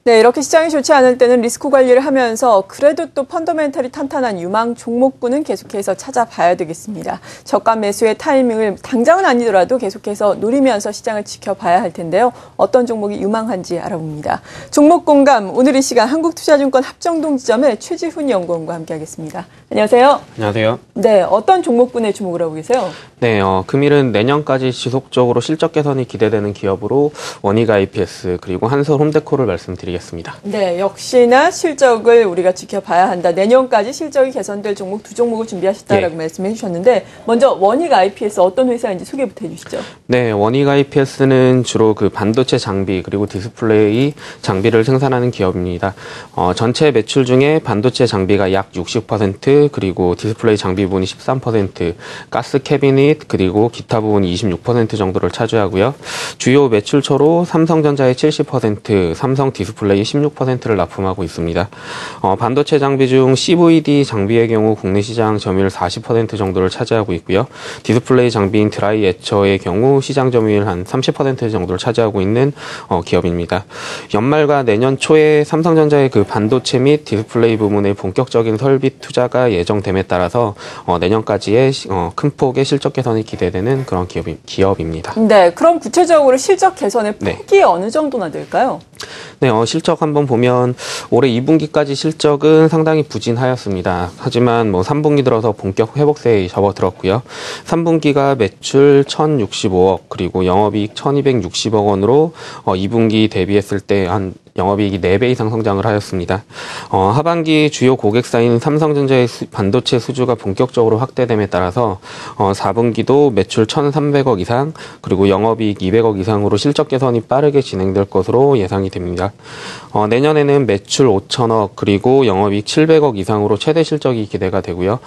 네, 이렇게 시장이 좋지 않을 때는 리스크 관리를 하면서 그래도 또 펀더멘털이 탄탄한 유망 종목군은 계속해서 찾아봐야 되겠습니다. 저가 매수의 타이밍을 당장은 아니더라도 계속해서 노리면서 시장을 지켜봐야 할 텐데요. 어떤 종목이 유망한지 알아봅니다. 종목 공감, 오늘 이 시간 한국투자증권 합정동 지점의 최지훈 연구원과 함께하겠습니다. 안녕하세요. 안녕하세요. 네, 어떤 종목군에 주목을 하고 계세요? 네, 금일은 내년까지 지속적으로 실적 개선이 기대되는 기업으로 원익 IPS 그리고 한솔 홈데코를 말씀드리겠습니다. 네, 역시나 실적을 우리가 지켜봐야 한다. 내년까지 실적이 개선될 종목 두 종목을 준비하셨다라고 말씀해 주셨는데 먼저 원익 IPS 어떤 회사인지 소개부터 해주시죠. 네, 원익 IPS는 주로 그 반도체 장비 그리고 디스플레이 장비를 생산하는 기업입니다. 전체 매출 중에 반도체 장비가 약 60%, 그리고 디스플레이 장비 부분이 13%, 가스 캐비닛 그리고 기타 부분이 26% 정도를 차지하고요. 주요 매출처로 삼성전자의 70%, 삼성 디스플레이 16%를 납품하고 있습니다. 반도체 장비 중 CVD 장비의 경우 국내 시장 점유율 40% 정도를 차지하고 있고요. 디스플레이 장비인 드라이 에처의 경우 시장 점유율 한 30% 정도를 차지하고 있는 기업입니다. 연말과 내년 초에 삼성전자의 그 반도체 및 디스플레이 부문의 본격적인 설비 투자가 예정됨에 따라서 내년까지의 큰 폭의 실적 개선이 기대되는 그런 기업입니다. 네, 그럼 구체적으로 실적 개선의 폭이 어느 정도나 될까요? 네, 실적 한번 보면 올해 2분기까지 실적은 상당히 부진하였습니다. 하지만 3분기 들어서 본격 회복세에 접어들었고요. 3분기가 매출 1,065억 그리고 영업이익 1,260억 원으로 2분기 대비했을 때 한 영업이익이 4배 이상 성장을 하였습니다. 하반기 주요 고객사인 삼성전자의 반도체 수주가 본격적으로 확대됨에 따라서 4분기도 매출 1,300억 이상 그리고 영업이익 200억 이상으로 실적 개선이 빠르게 진행될 것으로 예상이 됩니다. 내년에는 매출 5천억 그리고 영업이익 700억 이상으로 최대 실적이 기대가 되고요.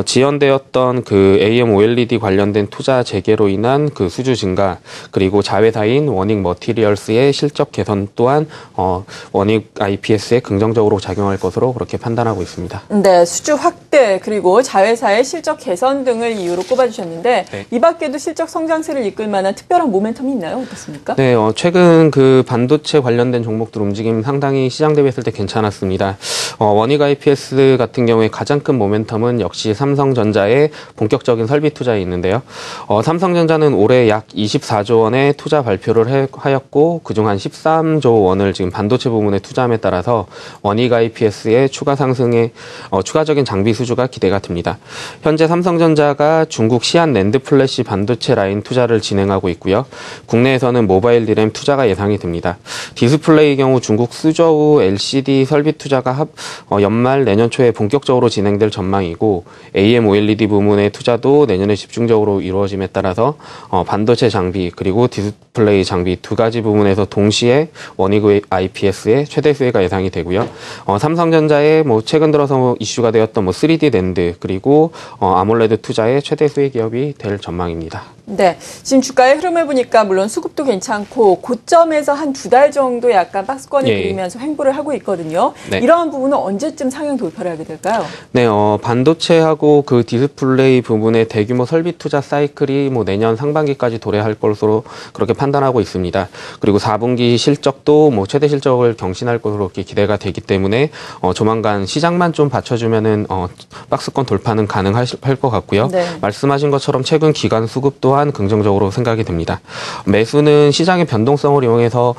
지연되었던 그 AM/OLED 관련된 투자 재개로 인한 그 수주 증가 그리고 자회사인 원익 머티리얼스의 실적 개선 또한 원익 IPS에 긍정적으로 작용할 것으로 그렇게 판단하고 있습니다. 네, 수주 확대 그리고 자회사의 실적 개선 등을 이유로 꼽아주셨는데 네. 이 밖에도 실적 성장세를 이끌 만한 특별한 모멘텀이 있나요? 어떻습니까? 네, 최근 그 반도체 관련된 종목들 움직임 상당히 시장 대비했을 때 괜찮았습니다. 원익 IPS 같은 경우에 가장 큰 모멘텀은 역시 삼성전자의 본격적인 설비 투자에 있는데요. 삼성전자는 올해 약 24조 원의 투자 발표를 하였고 그중 한 13조 원을 지금 반도체 부문에 투자함에 따라서 원익 IPS의 추가 상승에 추가적인 장비 수주가 기대가 됩니다. 현재 삼성전자가 중국 시안 낸드 플래시 반도체 라인 투자를 진행하고 있고요. 국내에서는 모바일 디램 투자가 예상이 됩니다. 디스플레이 경우 중국 수저우 LCD 설비 투자가 연말 내년 초에 본격적으로 진행될 전망이고 AM/OLED 부문의 투자도 내년에 집중적으로 이루어짐에 따라서 반도체 장비 그리고 디스플레이 장비 두 가지 부문에서 동시에 원익 IPS의 최대 수혜가 예상이 되고요. 삼성전자의 최근 들어서 이슈가 되었던 3D 낸드 그리고 아몰레드 투자의 최대 수혜 기업이 될 전망입니다. 네, 지금 주가의 흐름을 보니까 물론 수급도 괜찮고 고점에서 한 2달 정도 약간 박스권이 그리면서 횡보를 하고 있거든요. 네. 이러한 부분은 언제쯤 상향 돌파를 하게 될까요? 네, 반도체하고 그 디스플레이 부분의 대규모 설비 투자 사이클이 내년 상반기까지 도래할 것으로 그렇게 판단하고 있습니다. 그리고 4분기 실적도 최대 실적을 경신할 것으로 그렇게 기대가 되기 때문에 조만간 시장만 좀 받쳐주면은 박스권 돌파는 가능할 것 같고요. 네. 말씀하신 것처럼 최근 기관 수급 또한 긍정적으로 생각이 됩니다. 매수는 시장의 변동성을 이용해서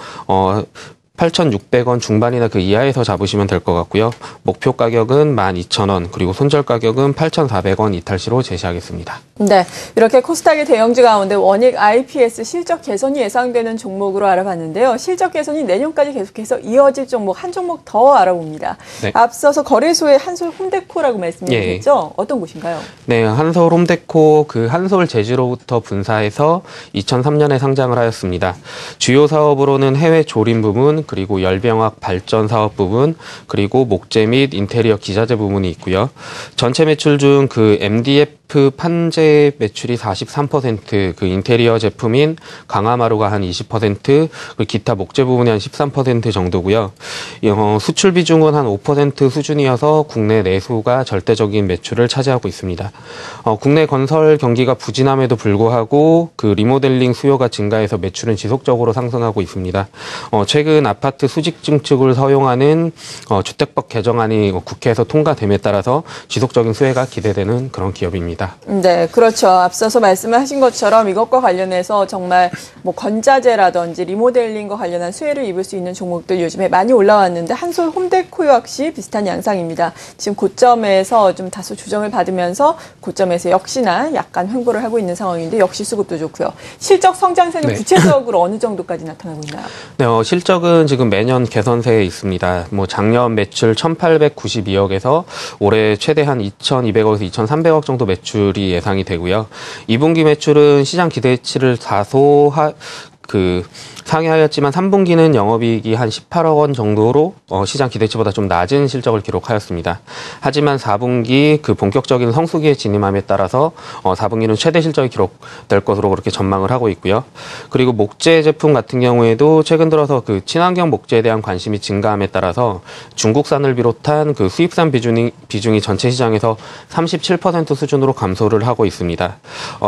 8,600원 중반이나 그 이하에서 잡으시면 될 것 같고요. 목표 가격은 12,000원 그리고 손절 가격은 8,400원 이탈시로 제시하겠습니다. 네, 이렇게 코스닥의 대형주 가운데 원익 IPS 실적 개선이 예상되는 종목으로 알아봤는데요. 실적 개선이 내년까지 계속해서 이어질 종목 한 종목 더 알아봅니다. 네. 앞서서 거래소의 한솔 홈데코라고 말씀드렸죠. 어떤 곳인가요? 네, 한솔 홈데코 그 한솔 제지로부터 분사해서 2003년에 상장을 하였습니다. 주요 사업으로는 해외 조림 부문 그리고 열병학 발전 사업 부분 그리고 목재 및 인테리어 기자재 부문이 있고요. 전체 매출 중 그 MDF 라이프 판재 매출이 43%, 그 인테리어 제품인 강화마루가 한 20%, 그리고 기타 목재 부분이 한 13% 정도고요. 수출 비중은 한 5% 수준이어서 국내 내수가 절대적인 매출을 차지하고 있습니다. 국내 건설 경기가 부진함에도 불구하고 그 리모델링 수요가 증가해서 매출은 지속적으로 상승하고 있습니다. 최근 아파트 수직 증축을 허용하는 주택법 개정안이 국회에서 통과됨에 따라서 지속적인 수혜가 기대되는 그런 기업입니다. 네, 그렇죠. 앞서서 말씀을 하신 것처럼 이것과 관련해서 정말 뭐 건자재라든지 리모델링과 관련한 수혜를 입을 수 있는 종목들 요즘에 많이 올라왔는데 한솔 홈데코 역시 비슷한 양상입니다. 지금 고점에서 좀 다소 조정을 받으면서 고점에서 역시나 약간 횡보를 하고 있는 상황인데 역시 수급도 좋고요. 실적 성장세는 구체적으로 어느 정도까지 나타나고 있나요? 네, 실적은 지금 매년 개선세에 있습니다. 뭐 작년 매출 1,892억에서 올해 최대한 2,200억에서 2,300억 정도 매출이 예상이 되고요. 2분기 매출은 시장 기대치를 다소 상회하였지만 3분기는 영업이익이 한 18억 원 정도로 시장 기대치보다 좀 낮은 실적을 기록하였습니다. 하지만 4분기 그 본격적인 성수기에 진입함에 따라서 4분기는 최대 실적이 기록될 것으로 그렇게 전망을 하고 있고요. 그리고 목재 제품 같은 경우에도 최근 들어서 그 친환경 목재에 대한 관심이 증가함에 따라서 중국산을 비롯한 그 수입산 비중이 전체 시장에서 37% 수준으로 감소를 하고 있습니다.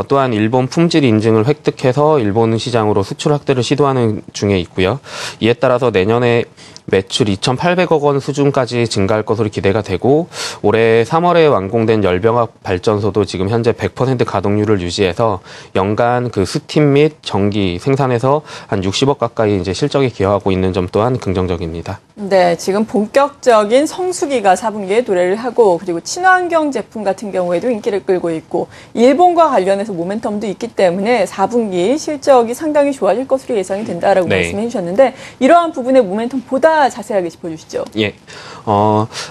또한 일본 품질 인증을 획득해서 일본 시장으로 수출 확대를 시도하는 중에 있고요. 이에 따라서 내년에 매출 2,800억 원 수준까지 증가할 것으로 기대가 되고 올해 3월에 완공된 열병합 발전소도 지금 현재 100% 가동률을 유지해서 연간 그 스팀 및 전기 생산에서 한 60억 가까이 이제 실적에 기여하고 있는 점 또한 긍정적입니다. 네, 지금 본격적인 성수기가 4분기에 도래를 하고 그리고 친환경 제품 같은 경우에도 인기를 끌고 있고 일본과 관련해서 모멘텀도 있기 때문에 4분기 실적이 상당히 좋아질 것으로 예상이 된다라고 말씀해 주셨는데 이러한 부분의 모멘텀 보다 자세하게 짚어주시죠. 예.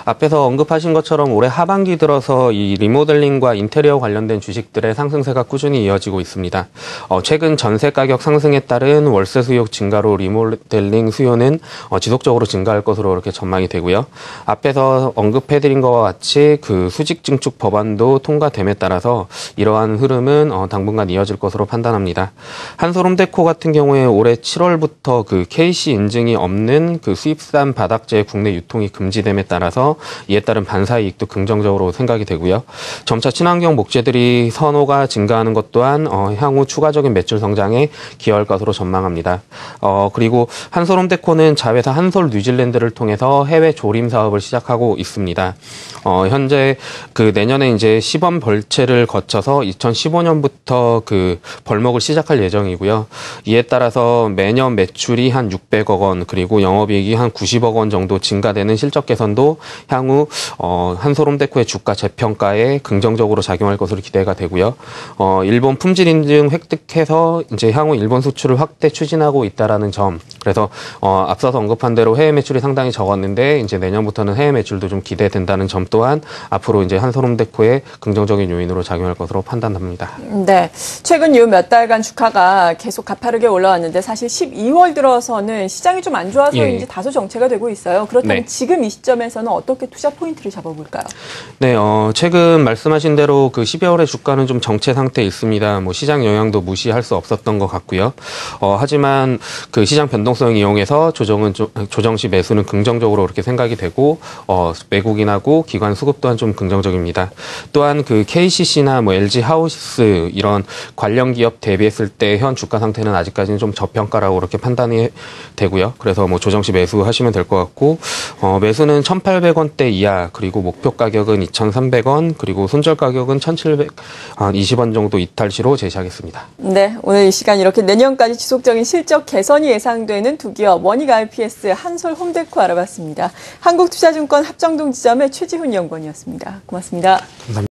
앞에서 언급하신 것처럼 올해 하반기 들어서 이 리모델링과 인테리어 관련된 주식들의 상승세가 꾸준히 이어지고 있습니다. 최근 전세 가격 상승에 따른 월세 수요 증가로 리모델링 수요는 지속적으로 증가할 것으로 이렇게 전망이 되고요. 앞에서 언급해드린 것과 같이 그 수직 증축 법안도 통과됨에 따라서 이러한 흐름은 당분간 이어질 것으로 판단합니다. 한솔홈데코 같은 경우에 올해 7월부터 그 KC 인증이 없는 그 수입산 바닥재 국내 유통이 금지됨에 따라서 이에 따른 반사 이익도 긍정적으로 생각이 되고요. 점차 친환경 목재들이 선호가 증가하는 것 또한 향후 추가적인 매출 성장에 기여할 것으로 전망합니다. 그리고 한솔홈데코는 자회사 한솔 뉴질랜드를 통해서 해외 조림 사업을 시작하고 있습니다. 현재 그 내년에 이제 시범 벌채를 거쳐서 2015년부터 그 벌목을 시작할 예정이고요. 이에 따라서 매년 매출이 한 600억 원 그리고 영업이익이 한 90억 원 정도 증가되는 실적 개선도 향후 한솔홈데코의 주가 재평가에 긍정적으로 작용할 것으로 기대가 되고요. 일본 품질 인증 획득해서 이제 향후 일본 수출을 확대 추진하고 있다라는 점. 그래서 앞서서 언급한 대로 해외 매출이 상당히 적었는데 이제 내년부터는 해외 매출도 좀 기대된다는 점 또한 앞으로 이제 한솔홈데코의 긍정적인 요인으로 작용할 것으로 판단합니다. 네, 최근 요 몇 달간 주가가 계속 가파르게 올라왔는데 사실 12월 들어서는 시장이 좀 안 좋아서인지 다소 정체가 되고 있어요. 그렇다면 지금 이 시점에서는 어떻게 투자 포인트를 잡아볼까요? 네, 최근 말씀하신 대로 그 12월의 주가는 좀 정체 상태에 있습니다. 뭐 시장 영향도 무시할 수 없었던 것 같고요. 하지만 그 시장 변동성 이용해서 조정 시 매수는 긍정적으로 그렇게 생각이 되고 외국인하고 기관 수급 또한 좀 긍정적입니다. 또한 그 KCC나 뭐 LG 하우스 이런 관련 기업 대비했을 때 현 주가 상태는 아직까지는 좀 저평가라고 그렇게 판단이 되고요. 그래서 뭐 조정 시 매수하시면 될 것 같고 매수는 1,800원대 이하 그리고 목표 가격은 2,300원 그리고 손절 가격은 1,720원 정도 이탈 시로 제시하겠습니다. 네, 오늘 이 시간 이렇게 내년까지 지속적인 실적 개선이 예상되는 두 기업 원익 IPS, 한솔홈데코 알아봤습니다. 한국투자증권 합정동 지점의 최지훈 연구원이었습니다. 고맙습니다. 감사합니다.